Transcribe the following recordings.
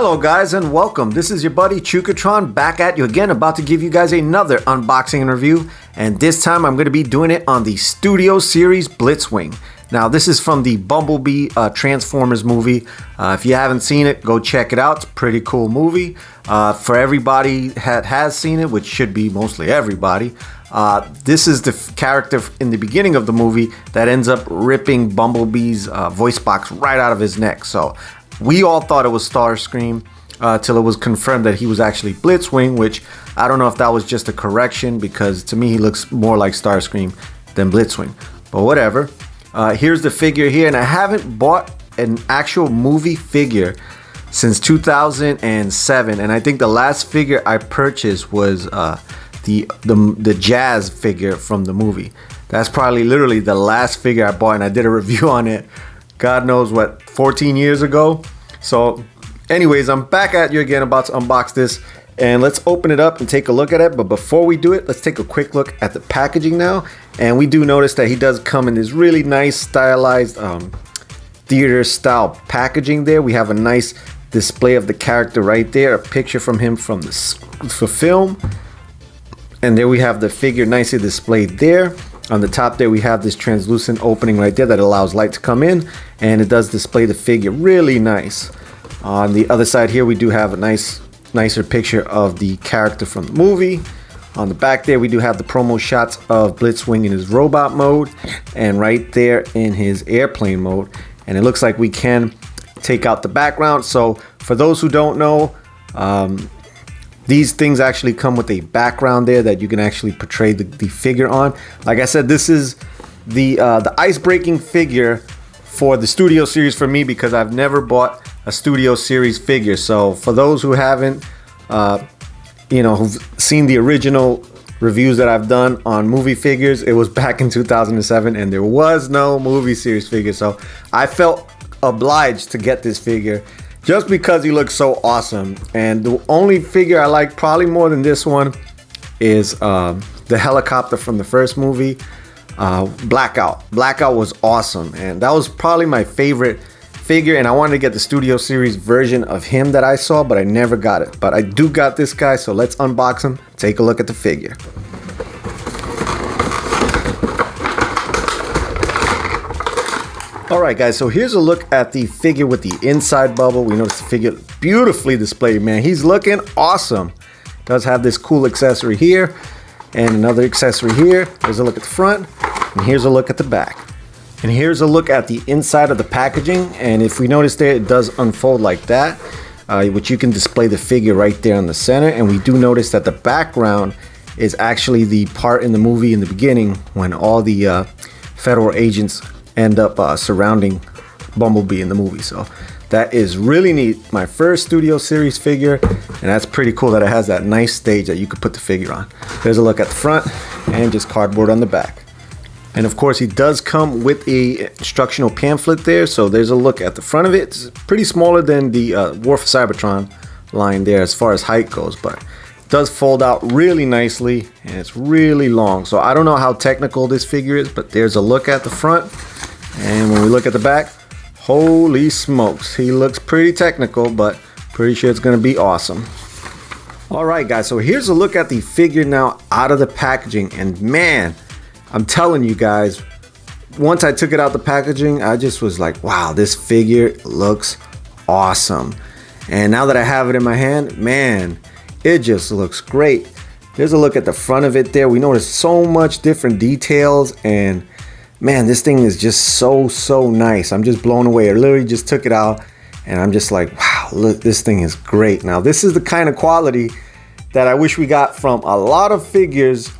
Hello guys and welcome. This is your buddy Chukatron back at you again, about to give you guys another unboxing and review, and this time I'm going to be doing it on the Studio Series Blitzwing. Now this is from the Bumblebee Transformers movie. If you haven't seen it, go check it out. It's a pretty cool movie. For everybody that has seen it, which should be mostly everybody, this is the character in the beginning of the movie that ends up ripping Bumblebee's voice box right out of his neck. So we all thought it was Starscream till it was confirmed that he was actually Blitzwing, which I don't know if that was just a correction, because to me he looks more like Starscream than Blitzwing, but whatever. Here's the figure here, and I haven't bought an actual movie figure since 2007, and I think the last figure I purchased was the Jazz figure from the movie. That's probably literally the last figure I bought, and I did a review on it, God knows what, 14 years ago. So anyways, I'm back at you again, about to unbox this, and let's open it up and take a look at it. But before we do it, let's take a quick look at the packaging now. And we do notice that he does come in this really nice stylized theater style packaging there. We have a nice display of the character right there, a picture from him from the film, and there we have the figure nicely displayed there. On the top there we have this translucent opening right there that allows light to come in, and it does display the figure really nice. On the other side here we do have a nicer picture of the character from the movie. On the back there we do have the promo shots of Blitzwing in his robot mode, and right there in his airplane mode. And it looks like we can take out the background. So for those who don't know, these things actually come with a background there that you can actually portray the figure on. Like I said, this is the ice-breaking figure for the Studio Series for me, because I've never bought a Studio Series figure. So for those who haven't, who've seen the original reviews that I've done on movie figures, it was back in 2007, and there was no movie series figure. So I felt obliged to get this figure, just because he looks so awesome. And the only figure I like probably more than this one is the helicopter from the first movie, Blackout. Blackout was awesome, and that was probably my favorite figure, and I wanted to get the Studio Series version of him that I saw, but I never got it. But I do got this guy, so let's unbox him, take a look at the figure. Alright guys, so here's a look at the figure with the inside bubble. We notice the figure beautifully displayed, man. He's looking awesome. Does have this cool accessory here, and another accessory here. Here's a look at the front, and here's a look at the back. And here's a look at the inside of the packaging, and if we notice there, it does unfold like that, which you can display the figure right there in the center. And we do notice that the background is actually the part in the movie in the beginning when all the federal agents end up surrounding Bumblebee in the movie. So that is really neat. My first Studio Series figure, and that's pretty cool that it has that nice stage that you could put the figure on. There's a look at the front, and just cardboard on the back. And of course he does come with a instructional pamphlet there. So there's a look at the front of it. It's pretty smaller than the War for Cybertron line there as far as height goes, but it does fold out really nicely, and it's really long. So I don't know how technical this figure is, but there's a look at the front. And when we look at the back, holy smokes, he looks pretty technical, but pretty sure it's going to be awesome. Alright guys, so here's a look at the figure now out of the packaging, and man, I'm telling you guys, once I took it out the packaging, I just was like, wow, this figure looks awesome. And now that I have it in my hand, man, it just looks great. There's a look at the front of it there. We notice so much different details, and man, this thing is just so nice. I'm just blown away. I literally just took it out, and I'm just like, wow, look, this thing is great. Now, this is the kind of quality that I wish we got from a lot of figures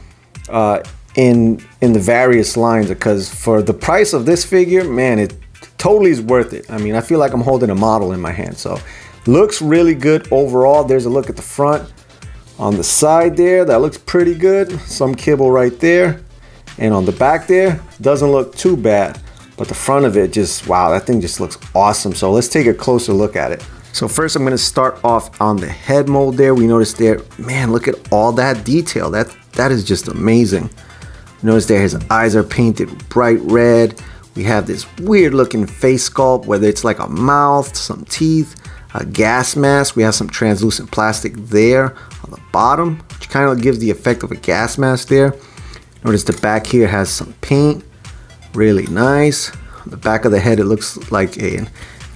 in the various lines, because for the price of this figure, man, it totally is worth it. I mean, I feel like I'm holding a model in my hand. So looks really good overall. There's a look at the front. On the side there, that looks pretty good. Some kibble right there. And on the back there, doesn't look too bad, but the front of it just, wow, that thing just looks awesome. So let's take a closer look at it. So first I'm going to start off on the head mold there. We notice there, man, look at all that detail. That is just amazing. Notice there his eyes are painted bright red. We have this weird looking face sculpt, whether it's like a mouth, some teeth. a gas mask. We have some translucent plastic there on the bottom, which kind of gives the effect of a gas mask there. Notice the back here has some paint, really nice. On the back of the head, it looks like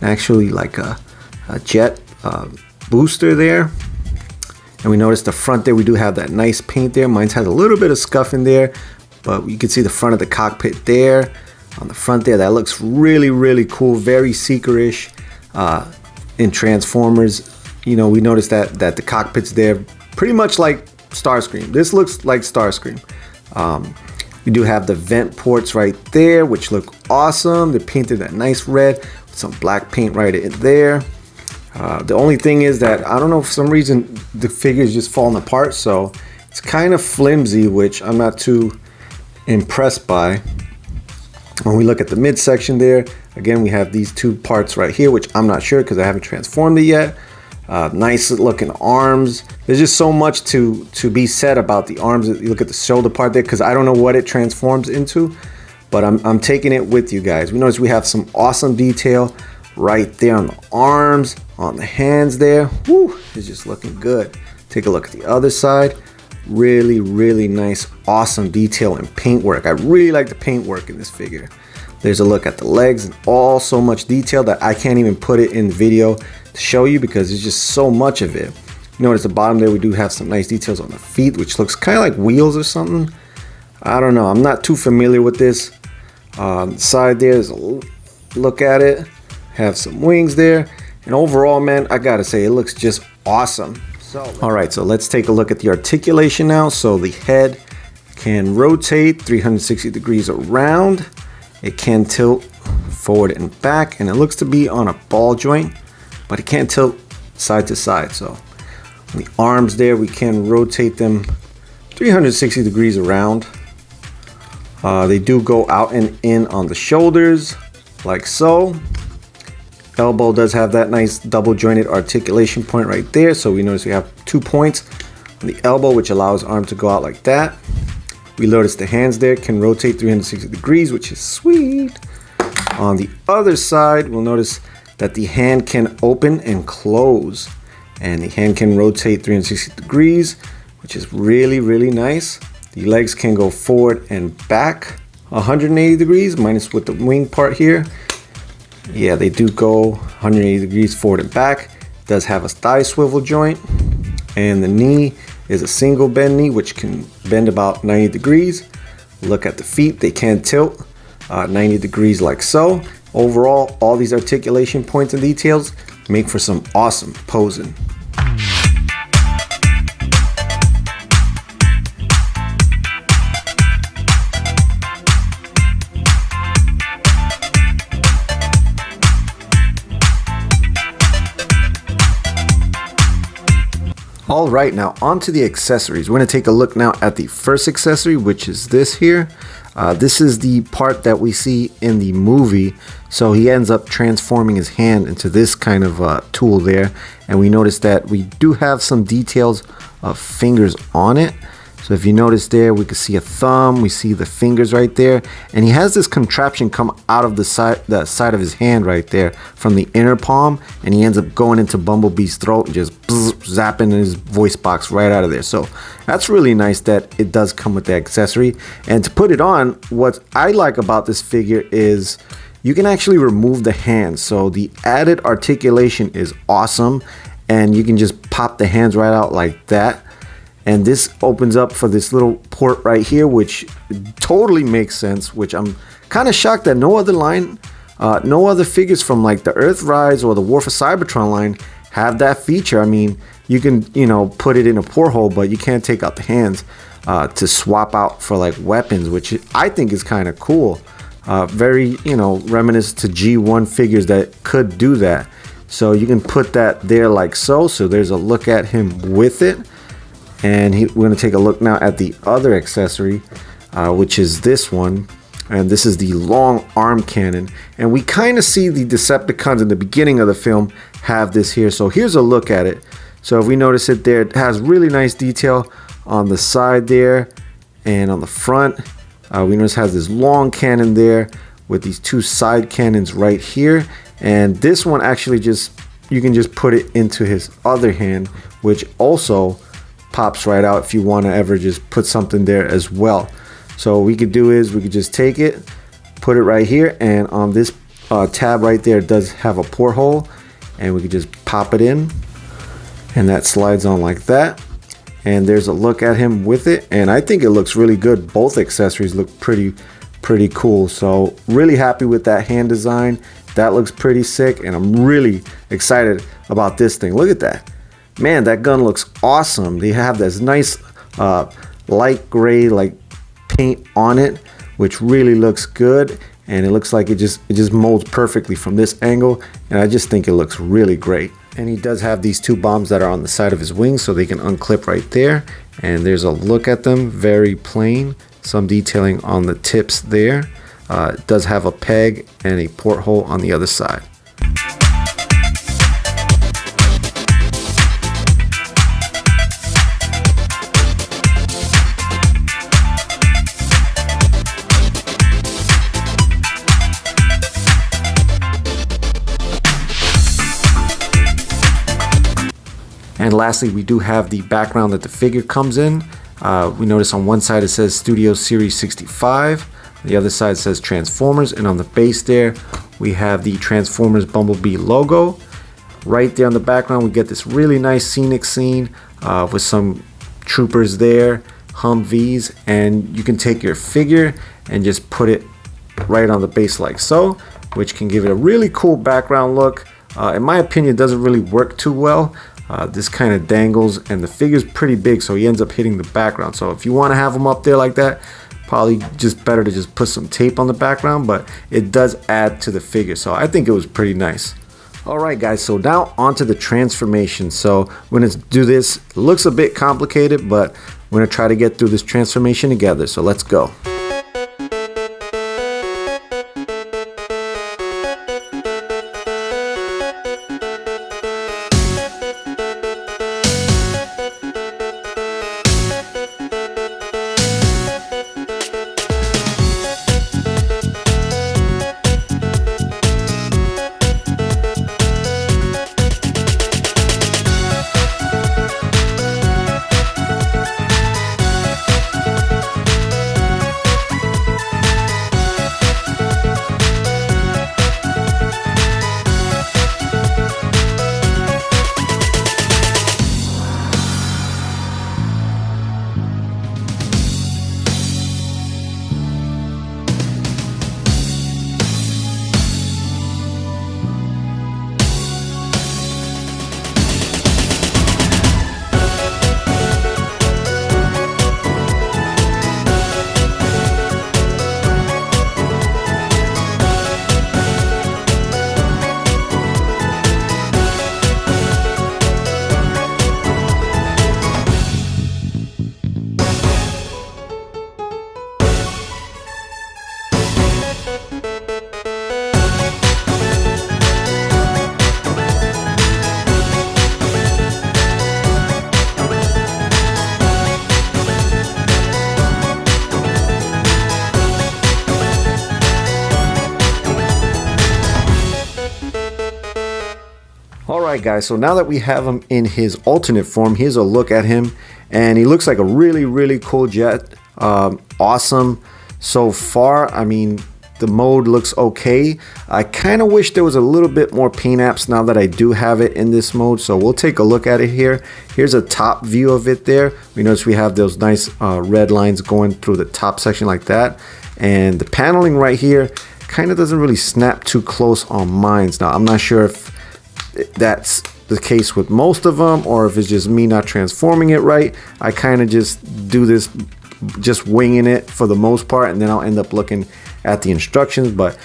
actually like a jet booster there. And we notice the front there, we do have that nice paint there. Mine has a little bit of scuff in there, but you can see the front of the cockpit there. On the front there, that looks really, really cool, very Seeker-ish. In Transformers, you know, we noticed that the cockpit's there pretty much like Starscream. This looks like Starscream. We do have the vent ports right there, which look awesome. They're painted that nice red with some black paint right in there. The only thing is that I don't know, for some reason the figure is just falling apart, so it's kind of flimsy, which I'm not too impressed by. When we look at the midsection there, again, we have these two parts right here, which I'm not sure because I haven't transformed it yet. Nice looking arms. There's just so much to be said about the arms. You look at the shoulder part there, because I don't know what it transforms into, but I'm taking it with you guys. We notice we have some awesome detail right there on the arms, on the hands there. Woo, it's just looking good. Take a look at the other side. Really, really nice, awesome detail and paint work. I really like the paint work in this figure. There's a look at the legs, and all so much detail that I can't even put it in the video to show you because there's just so much of it. You notice the bottom there, we do have some nice details on the feet, which looks kind of like wheels or something. I don't know, I'm not too familiar with this. Side there's a look at it. Have some wings there, and overall, man, I gotta say it looks just awesome. All right, so let's take a look at the articulation now. So the head can rotate 360 degrees around. It can tilt forward and back, and it looks to be on a ball joint, but it can't tilt side to side. So the arms there, we can rotate them 360 degrees around. They do go out and in on the shoulders, like so. Elbow does have that nice double jointed articulation point right there. So we notice we have 2 points on the elbow, which allows arm to go out like that. We notice the hands there can rotate 360 degrees, which is sweet. On the other side, we'll notice that the hand can open and close, and the hand can rotate 360 degrees, which is really, really nice. The legs can go forward and back 180 degrees, minus with the wing part here. Yeah, they do go 180 degrees forward and back. It does have a thigh swivel joint, and the knee is a single bend knee, which can bend about 90 degrees. Look at the feet, they can tilt 90 degrees like so. Overall, all these articulation points and details make for some awesome posing. All right, now on to the accessories. We're going to take a look now at the first accessory, which is this here. This is the part that we see in the movie. So he ends up transforming his hand into this kind of tool there. And we notice that we do have some details of fingers on it. So if you notice there, we can see a thumb, we see the fingers right there. And he has this contraption come out of the side of his hand right there from the inner palm. And he ends up going into Bumblebee's throat and just zapping his voice box right out of there. So that's really nice that it does come with the accessory. And to put it on, what I like about this figure is you can actually remove the hands. So the added articulation is awesome. And you can just pop the hands right out like that. And this opens up for this little port right here, which totally makes sense, which I'm kind of shocked that no other figures from like the Earthrise or the War for Cybertron line have that feature. I mean, you can, you know, put it in a porthole, but you can't take out the hands to swap out for like weapons, which I think is kind of cool. Very, you know, reminiscent to G1 figures that could do that. So you can put that there like so. So there's a look at him with it. And we're going to take a look now at the other accessory, which is this one. And this is the long arm cannon. And we kind of see the Decepticons in the beginning of the film have this here. So here's a look at it. So if we notice it there, it has really nice detail on the side there and on the front. We notice it has this long cannon there with these two side cannons right here. And this one actually just you can just put it into his other hand, which also pops right out if you want to ever just put something there as well. So what we could do is we could just take it, put it right here, and on this tab right there, it does have a porthole, and we could just pop it in, and that slides on like that. And there's a look at him with it, and I think it looks really good. Both accessories look pretty cool. So really happy with that hand design. That looks pretty sick, and I'm really excited about this thing. Look at that, man, that gun looks awesome. They have this nice light gray like paint on it, which really looks good, and it looks like it just molds perfectly from this angle, and I just think it looks really great. And he does have these two bombs that are on the side of his wings, so they can unclip right there, and there's a look at them, very plain, some detailing on the tips there. It does have a peg and a porthole on the other side. And lastly, we do have the background that the figure comes in. We notice on one side it says Studio Series 65, the other side says Transformers, and on the base there we have the Transformers Bumblebee logo. Right there on the background we get this really nice scenic scene with some troopers there, Humvees, and you can take your figure and just put it right on the base like so, which can give it a really cool background look. In my opinion, it doesn't really work too well. This kind of dangles, and the figure's pretty big, so he ends up hitting the background. So if you want to have him up there like that, probably just better to just put some tape on the background, but it does add to the figure, so I think it was pretty nice. Alright guys, so now onto the transformation. So we're going to do this. It looks a bit complicated, but we're going to try to get through this transformation together, so let's go. Alright guys, so now that we have him in his alternate form, here's a look at him, and he looks like a really cool jet. Awesome so far. I mean, the mode looks okay. I kind of wish there was a little bit more paint apps now that I do have it in this mode, so we'll take a look at it here. Here's a top view of it there. We notice we have those nice red lines going through the top section like that, and the paneling right here kind of doesn't really snap too close on mines. Now I'm not sure if that's the case with most of them, or if it's just me not transforming it right. I kind of just do this just winging it for the most part, and then I'll end up looking at the instructions. But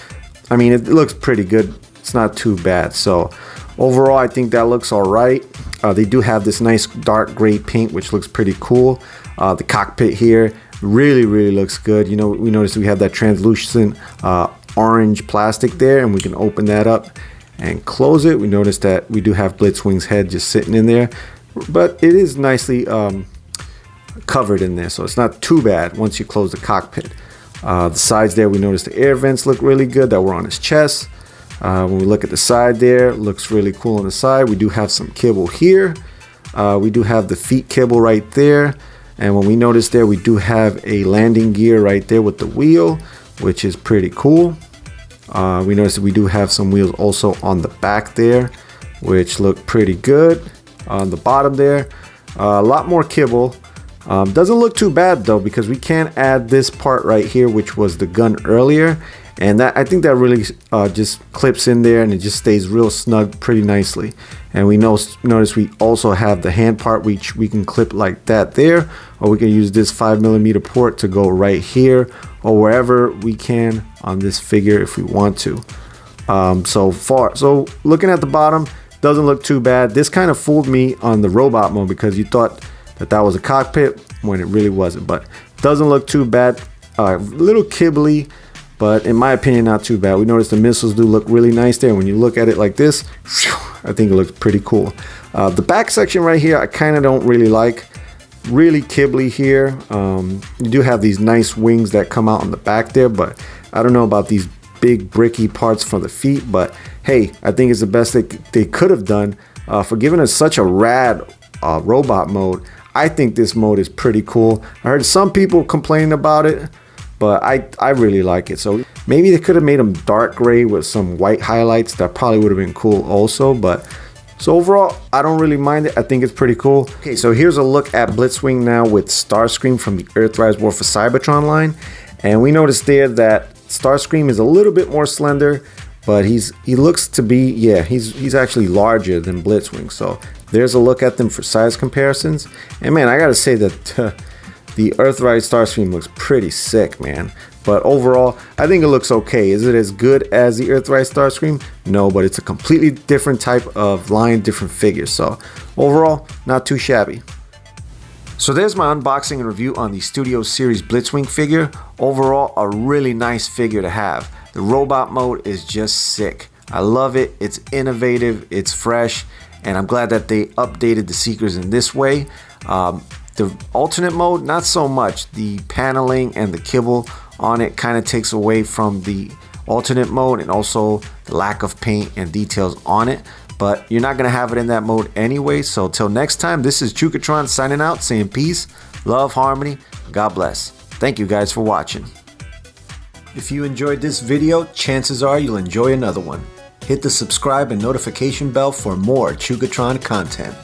I mean, it looks pretty good. It's not too bad. So overall, I think that looks all right. They do have this nice dark gray paint, which looks pretty cool. The cockpit here really looks good. You know, we noticed we have that translucent orange plastic there, and we can open that up and close it. We notice that we do have Blitzwing's head just sitting in there, but it is nicely covered in there, so it's not too bad once you close the cockpit. The sides there, we notice the air vents look really good that were on his chest. When we look at the side there, it looks really cool on the side. We do have some kibble here. We do have the feet kibble right there. And when we notice there, we do have a landing gear right there with the wheel, which is pretty cool. We notice that we do have some wheels also on the back there, which look pretty good. On the bottom there, a lot more kibble. Doesn't look too bad though, because we can add this part right here, which was the gun earlier. And that, I think that really just clips in there and it just stays real snug pretty nicely. And we notice we also have the hand part, which we can clip like that there, or we can use this 5mm port to go right here or wherever we can on this figure if we want to. So looking at the bottom, doesn't look too bad. This kind of fooled me on the robot mode because you thought that was a cockpit when it really wasn't, but doesn't look too bad. A little kibbly, but in my opinion, not too bad. We noticed the missiles do look really nice there. When you look at it like this, I think it looks pretty cool. The back section right here, I kind of don't really like. Really kibbly here. You do have these nice wings that come out on the back there, but I don't know about these big bricky parts for the feet. But hey, I think it's the best they could have done for giving us such a rad robot mode. I think this mode is pretty cool. I heard some people complaining about it, but I really like it. So maybe they could have made them dark gray with some white highlights. That probably would have been cool also. But so overall, I don't really mind it. I think it's pretty cool. Okay, so here's a look at Blitzwing now with Starscream from the Earthrise War for Cybertron line. And we noticed there that Starscream is a little bit more slender, but he looks to be, yeah, he's actually larger than Blitzwing. So there's a look at them for size comparisons. And man, I gotta say that the Earthrise Starscream looks pretty sick, man. But overall, I think it looks okay. Is it as good as the Earthrise Starscream? No, but it's a completely different type of line, different figure. So overall, not too shabby. So there's my unboxing and review on the Studio Series Blitzwing figure. Overall, a really nice figure to have. The robot mode is just sick. I love it. It's innovative, it's fresh, and I'm glad that they updated the Seekers in this way. The alternate mode, not so much. The paneling and the kibble on it kind of takes away from the alternate mode, and also the lack of paint and details on it. But you're not going to have it in that mode anyway. So till next time, this is Chukatron signing out, saying peace, love, harmony, God bless. Thank you guys for watching. If you enjoyed this video, chances are you'll enjoy another one. Hit the subscribe and notification bell for more Chukatron content.